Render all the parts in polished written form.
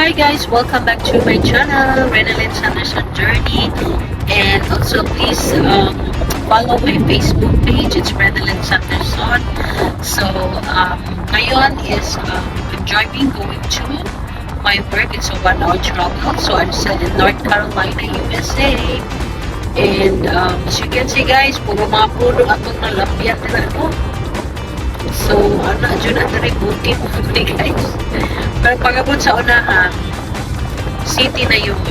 Hi guys, welcome back to my channel, Renalyn Sanderson Journey, and also please follow my Facebook page. It's Renalyn Sanderson. So ngayon is I'm driving going to my work. It's a 1-hour travel. So I'm still in North Carolina, USA. And as you can see guys, puro mga puno atong nalapyan nila, no? So, dyan na rin buti mo guys. Pero pagabot sa unahan, city na yung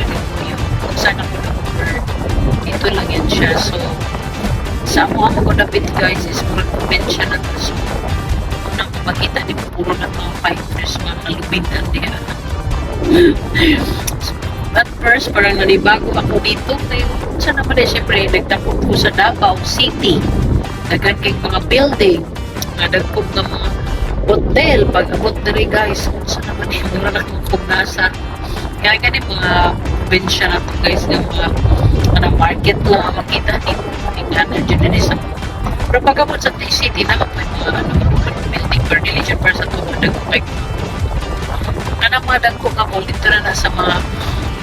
kung saan ako na-over. Ito lang yan siya. So, sa ako nabit guys is mga probinsya na to. So, unang makita ni puro na mga fighters, mga kalubinan niya. So, at first, parang nanibago ako dito. Ngayon, saan naman eh, syempre, nagtapos ko sa Davao City. Dagan kay mga building. Nagkog ng mga hotel. Pag-abot na rin guys, saan naman eh, mura na kung nasa. Kaya ganun mga probinsya na to guys, ng mga market lang makita dito. Tingnan na dyan na isa. Pero pag-abot sa city na may mga building for religion para sa ito, nagkog mga dagkog ako dito na nasa mga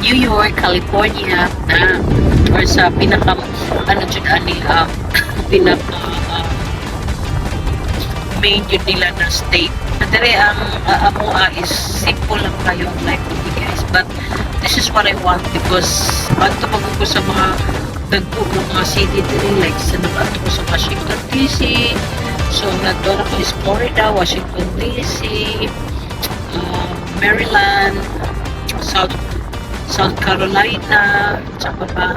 New York, California na or sa pinaka pinaka main yun nila na state. Dere ang amoa is simple lang kayo ang life of you guys, but this is what I want because bato pag ko sa mga dagpo ng mga city dere, like sa nabato ko sa Washington DC, so nagdoon ako is Florida, Washington DC, Maryland, South Carolina, tsaka pa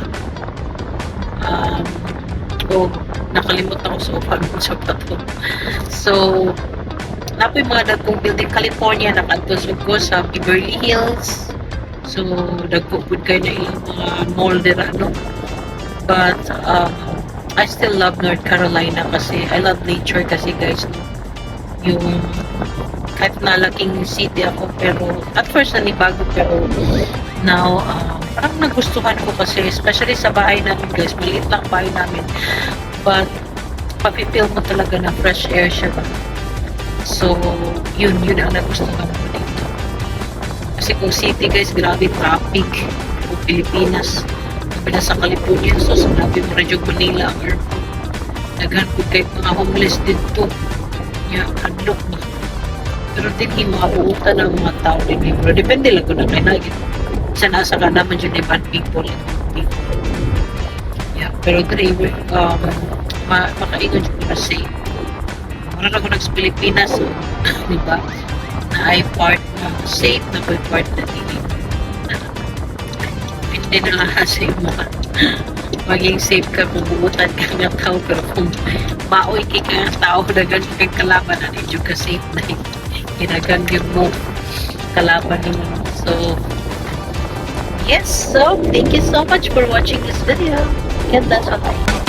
nakalimutan ko sa upan sa pato. So napoy mga dagkong building California, nakadusog ko sa Beverly Hills. So dagkupod kayo na ilang mga mall dira, no? But I still love North Carolina kasi I love nature kasi guys, yung kahit nalaking city ako, pero at first nanibago, pero now parang nagustuhan ko kasi especially sa bahay namin guys, maliit lang bahay namin, but papipil mo talaga na fresh air siya ba. So yun ang nagustuhan ko dito kasi kung city guys, grabe traffic. Kung Pilipinas, sa California, so sinabi mo Radyo Manila or naghan po kayo mga homeless dito handok na. Pero din yung mga uutan ng mga tao din. Pero depende lang kung na kayo naging sa nasa ka naman yun yung bad people and good people. Yeah, pero dre, makaingon yung na safe. Wala na ko nags Pilipinas, so, diba? Na ay part na safe, na may part na hindi. Hindi na lang sa yung mga maging safe ka, mabuutan ka ng tao, pero kung maoy kay ka ng tao, nagan kang kalaban na medyo ka safe na ginagan yung mo kalaban mo. So, yes, so thank you so much for watching this video. And that's all.